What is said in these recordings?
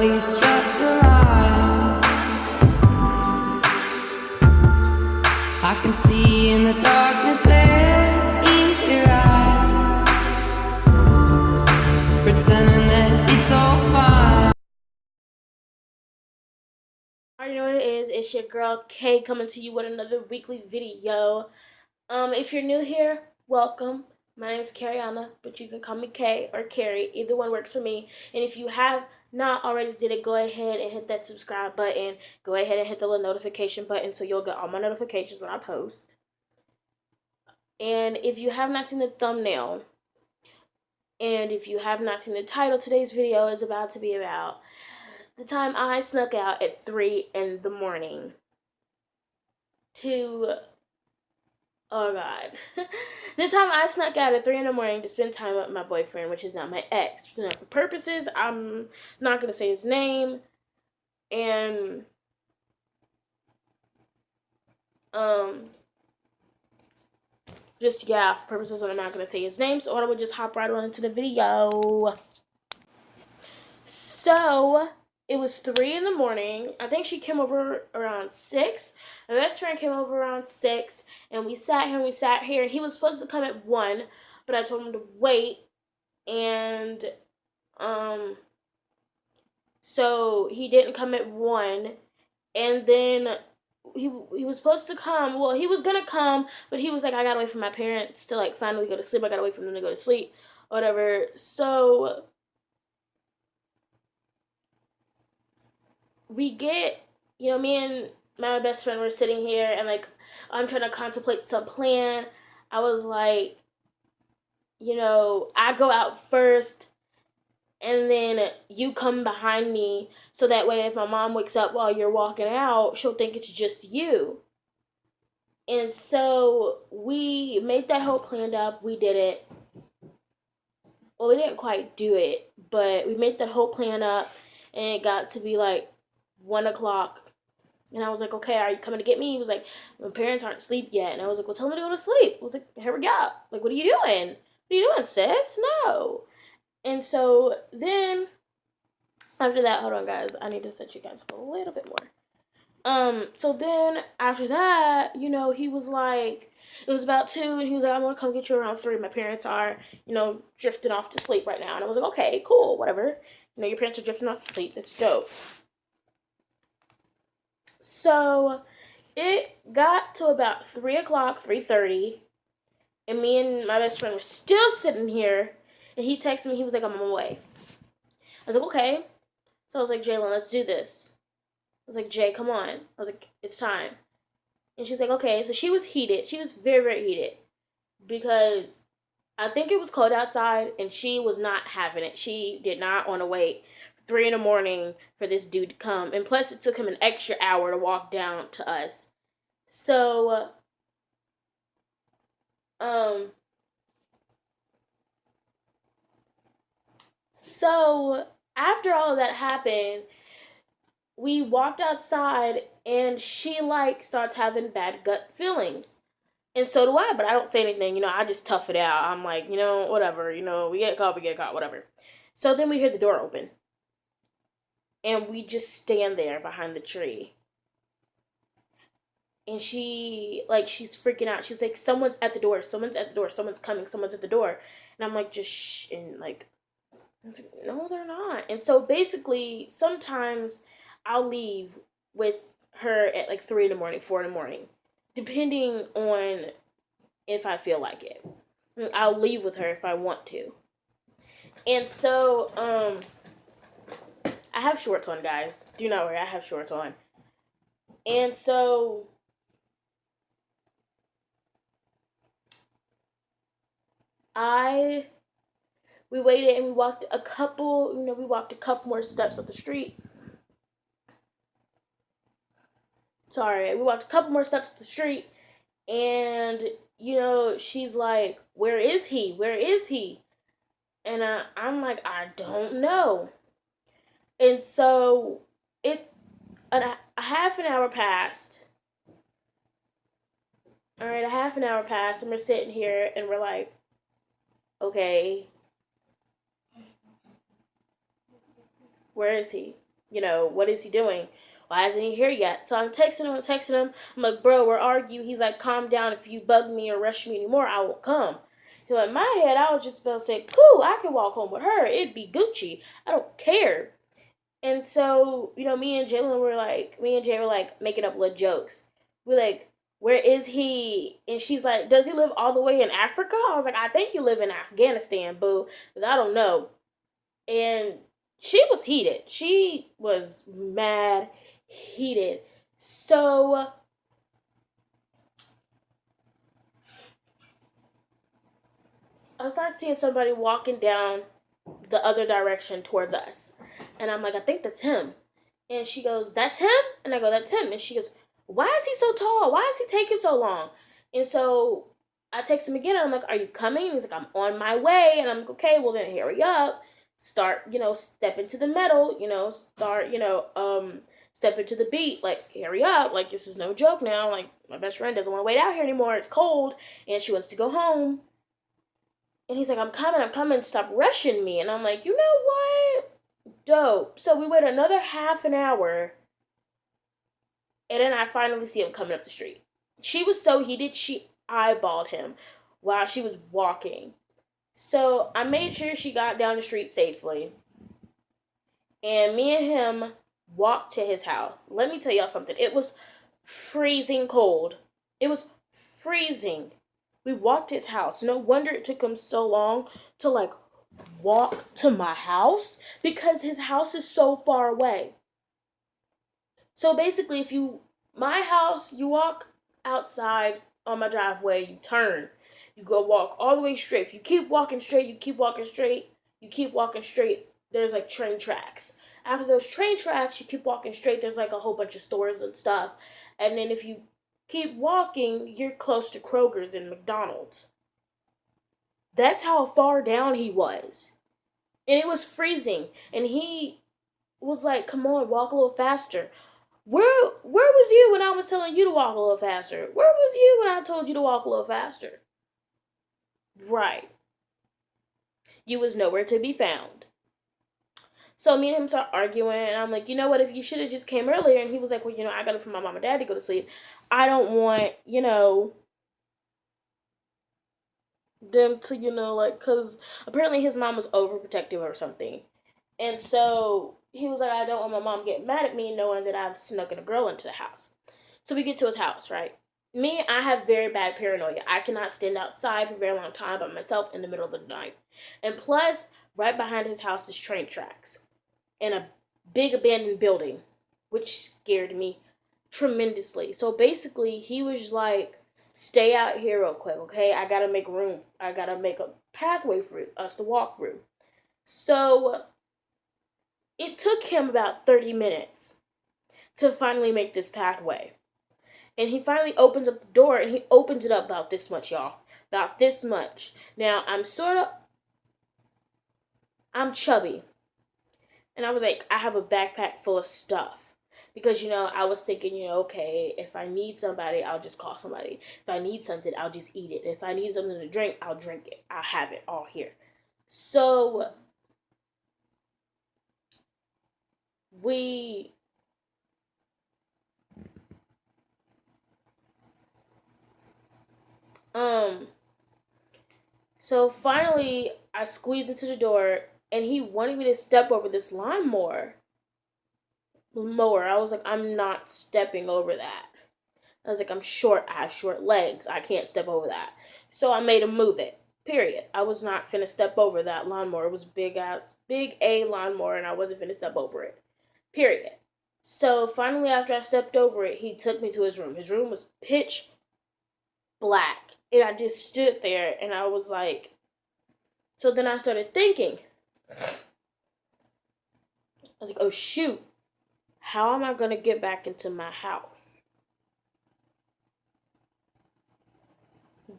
finally struck the light. I can see in the darkness there in your eyes, pretending that it's all fine. I already know what it is. It's your girl Kay coming to you with another weekly video. If you're new here, welcome. My name is Cariana, but you can call me Kay or Carrie. Either one works for me. And if you have not already did it, go ahead and hit that subscribe button. Go ahead and hit the little notification button so you'll get all my notifications when I post. And if you have not seen the thumbnail, and if you have not seen the title, today's video is about to be about the time I snuck out at 3 in the morning to, oh God, the time I snuck out at 3 in the morning to spend time with my boyfriend, which is not my ex. For purposes, I'm not going to say his name, and, just, yeah, for purposes, I'm not going to say his name, so I would just hop right on into the video. So, it was 3 in the morning. I think she came over around 6. My best friend came over around 6, and we sat here, and he was supposed to come at 1, but I told him to wait, and, so he didn't come at 1, and then he was supposed to come. Well, he was gonna come, but he was like, I gotta wait for my parents to, like, finally go to sleep. I gotta wait for them to go to sleep, whatever. So we get, me and my best friend were sitting here, and, like, I'm trying to contemplate some plan. I was like, I go out first, and then you come behind me, so that way if my mom wakes up while you're walking out, she'll think it's just you. And so we made that whole plan up. We did it. Well, we didn't quite do it, but we made that whole plan up, and it got to be like 1 o'clock. And I was like, okay, are you coming to get me? He was like, my parents aren't asleep yet. And I was like, well, tell me to go to sleep. I was like, here we go. Like, what are you doing? What are you doing, sis? No. And so then, after that, hold on, guys. I need to set you guys up a little bit more. So then, after that, he was like, it was about 2, and he was like, I'm going to come get you around 3. My parents are, drifting off to sleep right now. And I was like, okay, cool, whatever. Your parents are drifting off to sleep. That's dope. So, it got to about 3 o'clock, 3:30, and me and my best friend were still sitting here, and he texted me. He was like, I'm on my way. I was like, okay. So I was like, Jalen, let's do this. I was like, Jay, come on. I was like, it's time. And she's like, okay. So she was heated. She was very, very heated, because I think it was cold outside, and she was not having it. She did not want to wait 3 in the morning for this dude to come. And plus, it took him an extra hour to walk down to us. So, after all of that happened, we walked outside, and she, like, starts having bad gut feelings. And so do I, but I don't say anything. I just tough it out. I'm like, whatever. We get caught, whatever. So then we hear the door open. And we just stand there behind the tree. And she's freaking out. She's like, someone's at the door. Someone's at the door. Someone's coming. Someone's at the door. And I'm like, just shh. And, like, no, they're not. And so basically, sometimes I'll leave with her at, like, 3 in the morning, 4 in the morning, depending on if I feel like it. I'll leave with her if I want to. And so, I have shorts on, guys. Do not worry, I have shorts on. And so, we waited, and we walked a couple more steps up the street. Sorry, we walked a couple more steps up the street, and, she's like, where is he? Where is he? And I'm like, I don't know. And so, a half an hour passed. All right, a half an hour passed, and we're sitting here, and we're like, okay, where is he? what is he doing? Why isn't he here yet? So I'm texting him. I'm like, bro, where are you? He's like, calm down. If you bug me or rush me anymore, I won't come. So in my head, I was just about to say, cool, I can walk home with her. It'd be Gucci. I don't care. And so, me and Jay were like making up little jokes. We're like, where is he? And she's like, does he live all the way in Africa? I was like, I think you live in Afghanistan, boo. Because I don't know. And she was heated. She was mad, heated. So I start seeing somebody walking down the other direction towards us. And I'm like, I think that's him. And she goes, that's him? And I go, that's him. And she goes, why is he so tall? Why is he taking so long? And so I text him again and I'm like, are you coming? And he's like, I'm on my way. And I'm like, okay, well then hurry up. Start, step into the metal, step into the beat. Like, hurry up. Like, this is no joke now. Like, my best friend doesn't want to wait out here anymore. It's cold. And she wants to go home. And he's like, I'm coming, stop rushing me. And I'm like, you know what? Dope. So we wait another half an hour. And then I finally see him coming up the street. She was so heated, she eyeballed him while she was walking. So I made sure she got down the street safely. And me and him walked to his house. Let me tell y'all something. It was freezing cold. It was freezing. We walked to his house. No wonder it took him so long to walk to my house because his house is so far away. So basically, my house, you walk outside on my driveway, you turn, you go walk all the way straight. If you keep walking straight, you keep walking straight, you keep walking straight, there's like train tracks. After those train tracks, you keep walking straight, there's like a whole bunch of stores and stuff. And then if you keep walking, you're close to Kroger's and McDonald's. That's how far down he was. And it was freezing. And he was like, come on, walk a little faster. Where was you when I was telling you to walk a little faster? Where was you when I told you to walk a little faster? Right. You was nowhere to be found. So me and him start arguing, and I'm like, you know what, if you should have just came earlier. And he was like, well, I got it for my mom and dad to go to sleep. I don't want, them to, because apparently his mom was overprotective or something. And so he was like, I don't want my mom getting mad at me knowing that I've snuck a girl into the house. So we get to his house, right? I have very bad paranoia. I cannot stand outside for a very long time by myself in the middle of the night. And plus, right behind his house is train tracks and a big abandoned building, which scared me tremendously. So basically, he was like, stay out here real quick, okay? I gotta make room. I gotta make a pathway for us to walk through. So it took him about 30 minutes to finally make this pathway. And he finally opens up the door, and he opens it up about this much, y'all. About this much. Now, I'm chubby. And I was like, I have a backpack full of stuff. Because, I was thinking, okay, if I need somebody, I'll just call somebody. If I need something, I'll just eat it. If I need something to drink, I'll drink it. I'll have it all here. So, we so finally I squeezed into the door, and he wanted me to step over this lawnmower. I was like, I'm not stepping over that. I was like, I'm short. I have short legs. I can't step over that. So I made him move it. Period. I was not finna step over that lawnmower. It was big A lawnmower, and I wasn't finna step over it. Period. So finally, after I stepped over it, he took me to his room. His room was pitch black. And I just stood there, and I was like, so then I started thinking. I was like, oh shoot, how am I going to get back into my house?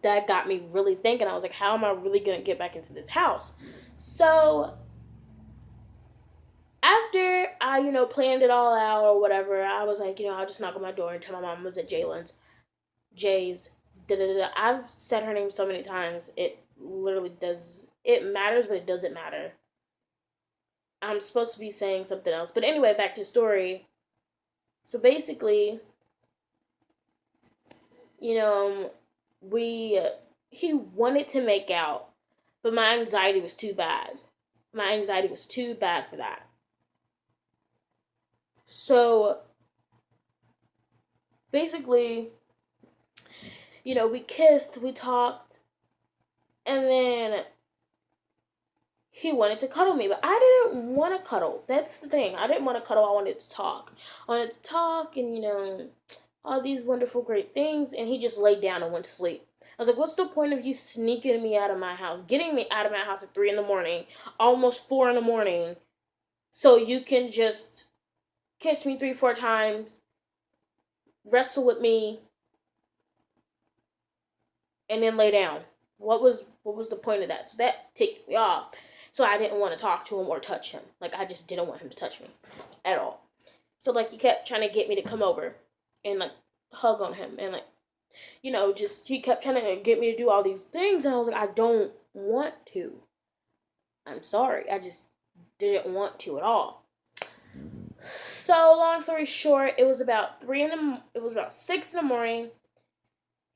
That got me really thinking. I was like, how am I really going to get back into this house? So after I, planned it all out or whatever, I was like, I'll just knock on my door and tell my mom I was at Jay's. I've said her name so many times. It literally does. It matters, but it doesn't matter. I'm supposed to be saying something else. But anyway, back to the story. So basically, you know, he wanted to make out, but my anxiety was too bad. My anxiety was too bad for that. So basically, we kissed, we talked, and then he wanted to cuddle me, but I didn't want to cuddle. That's the thing. I didn't want to cuddle. I wanted to talk. I wanted to talk and, all these wonderful, great things. And he just laid down and went to sleep. I was like, what's the point of you sneaking me out of my house, getting me out of my house at 3 in the morning, almost 4 in the morning, so you can just kiss me 3, 4 times, wrestle with me, and then lay down? What was the point of that? So that ticked me off. So I didn't want to talk to him or touch him. Like, I just didn't want him to touch me at all. So, like, he kept trying to get me to come over and, like, hug on him. And, like, he kept trying to get me to do all these things. And I was like, I don't want to. I'm sorry. I just didn't want to at all. So, long story short, it was about 6 in the morning.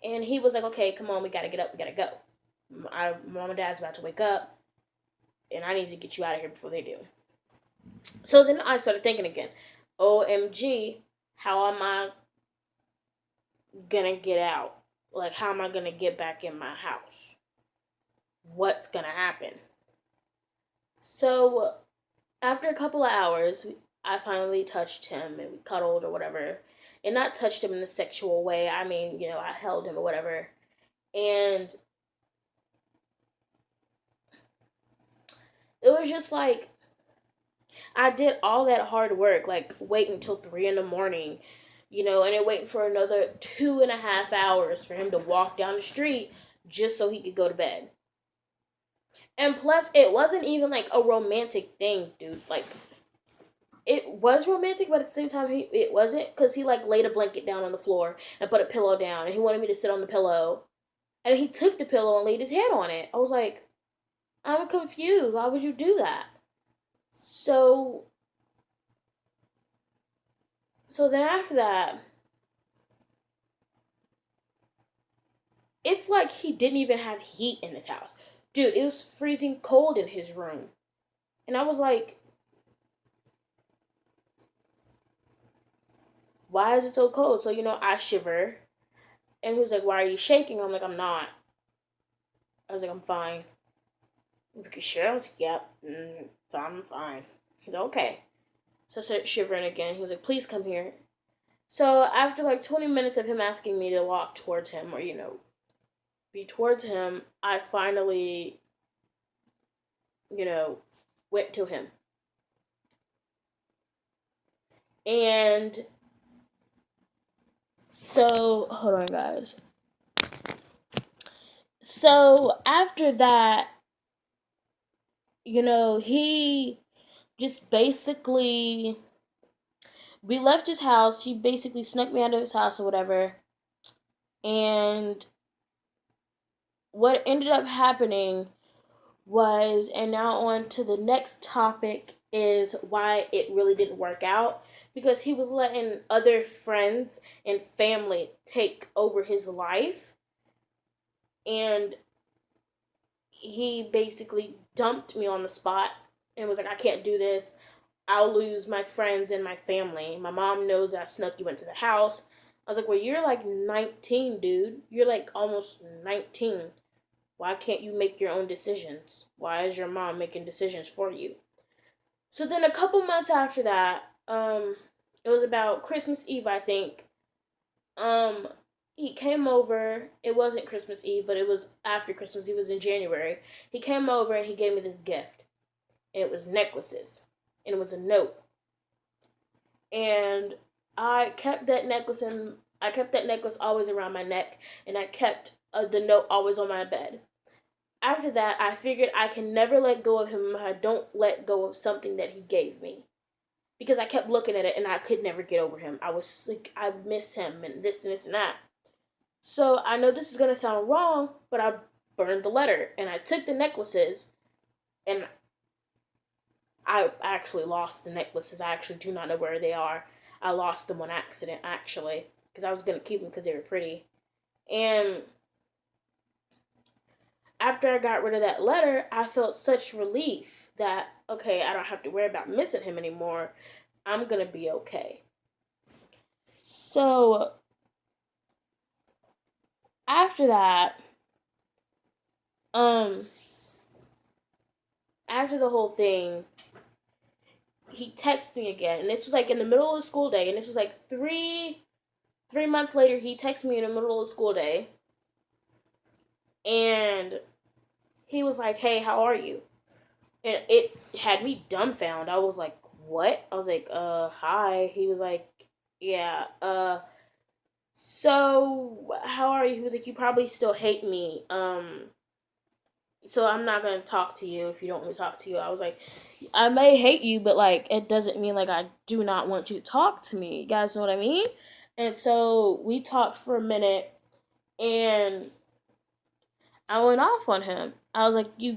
And he was like, okay, come on, we gotta get up, we gotta go. Mom and Dad's about to wake up, and I need to get you out of here before they do. So then I started thinking again, OMG, how am I gonna get out? Like, how am I gonna get back in my house? What's gonna happen? So after a couple of hours, I finally touched him and we cuddled or whatever. And not touched him in a sexual way. I mean, I held him or whatever. And it was just like, I did all that hard work, like waiting until 3 in the morning, and then waiting for another 2.5 hours for him to walk down the street just so he could go to bed. And plus, it wasn't even like a romantic thing, dude. Like, it was romantic, but at the same time, it wasn't, because he, like, laid a blanket down on the floor and put a pillow down, and he wanted me to sit on the pillow. And he took the pillow and laid his head on it. I was like, I'm confused. Why would you do that? So then after that, it's like he didn't even have heat in his house. Dude, it was freezing cold in his room. And I was like, why is it so cold? So, I shiver. And he was like, why are you shaking? I'm like, I'm not. I was like, I'm fine. He was like, you sure? I was like, yep. I'm fine. He's like, okay. So I started shivering again. He was like, please come here. So after like 20 minutes of him asking me to walk towards him or, be towards him, I finally, went to him. And so, hold on, guys. So after that, he just basically, we left his house. He basically snuck me out of his house or whatever. And what ended up happening was, and now on to the next topic, is why it really didn't work out. Because he was letting other friends and family take over his life. And he basically dumped me on the spot and was like, I can't do this. I'll lose my friends and my family. My mom knows that I snuck you into the house. I was like, well, you're like 19, dude. You're like almost 19. Why can't you make your own decisions? Why is your mom making decisions for you? So then a couple months after that, it was about Christmas Eve, I think. He came over. It wasn't Christmas Eve, but it was after Christmas. It was in January. He came over and he gave me this gift. And it was necklaces. And it was a note. And I kept that necklace always around my neck. And I kept the note always on my bed. After that, I figured I can never let go of him if I don't let go of something that he gave me. Because I kept looking at it and I could never get over him. I was like, I miss him and this and this and that. So I know this is going to sound wrong, but I burned the letter. And I took the necklaces and I actually lost the necklaces. I actually do not know where they are. I lost them on accident, actually, because I was going to keep them because they were pretty. And after I got rid of that letter, I felt such relief that, okay, I don't have to worry about missing him anymore. I'm going to be okay. So, after that, after the whole thing, he texted me again, and this was like in the middle of the school day, and this was like three months later. He texted me in the middle of the school day, and he was like, "Hey, how are you?" And it had me dumbfounded. I was like, "What?" I was like, hi." He was like, "Yeah, so how are you?" He was like, "You probably still hate me. So I'm not gonna talk to you if you don't want me to talk to you." I was like, "I may hate you, but like it doesn't mean like I do not want you to talk to me." You guys know what I mean? And so we talked for a minute, and I went off on him. I was like, you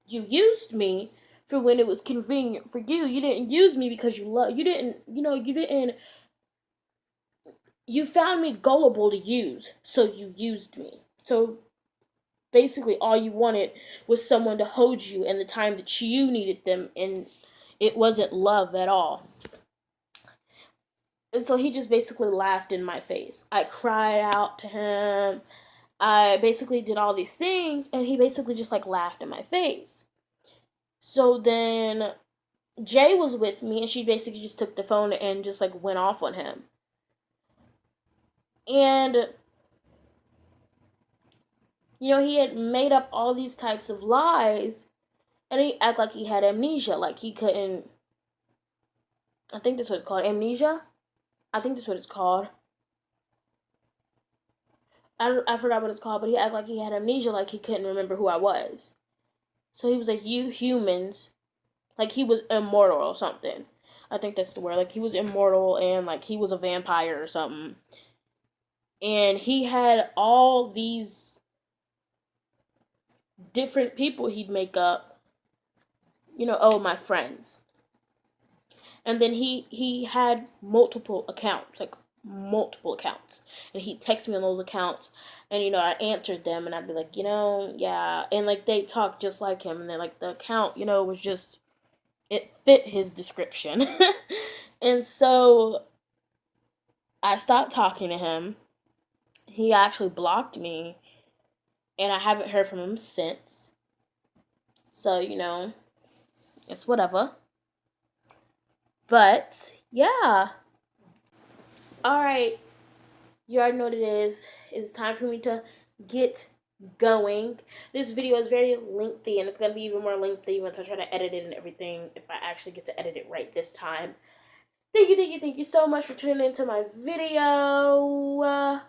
used me for when it was convenient for you. You didn't use me because you didn't, you didn't, you found me gullible to use, so you used me. So basically all you wanted was someone to hold you in the time that you needed them, and it wasn't love at all. And so he just basically laughed in my face. I cried out to him. I basically did all these things, and he basically just like laughed in my face. So then Jay was with me, and she basically just took the phone and just like went off on him. And he had made up all these types of lies, and he acted like he had amnesia, like he couldn't. I think that's what it's called, amnesia. I think that's what it's called. I forgot what it's called, but he acted like he had amnesia, like he couldn't remember who I was. So he was like, "You humans," like he was immortal or something. I think that's the word. Like he was immortal, and like he was a vampire or something. And he had all these different people he'd make up. Oh, my friends. And then he had multiple accounts, like multiple accounts, and he'd text me on those accounts, and I answered them, and I'd be like, yeah, and like they talked just like him, and then like the account, was just, it fit his description. And so I stopped talking to him. He actually blocked me, and I haven't heard from him since. So it's whatever. But yeah. All right. You already know what it is. It's time for me to get going. This video is very lengthy, and it's going to be even more lengthy once I try to edit it and everything, if I actually get to edit it right this time. Thank you so much for tuning into my video.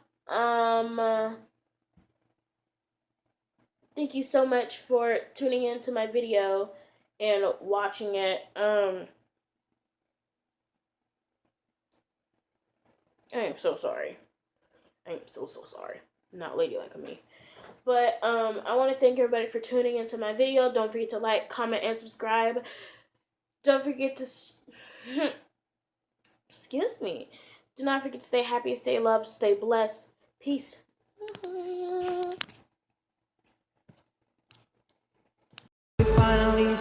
Thank you so much for tuning into my video and watching it. I am so sorry. I am so sorry. Not ladylike of me. But I want to thank everybody for tuning into my video. Don't forget to like, comment, and subscribe. Don't forget to excuse me. Do not forget to stay happy, stay loved, stay blessed. Peace. Finally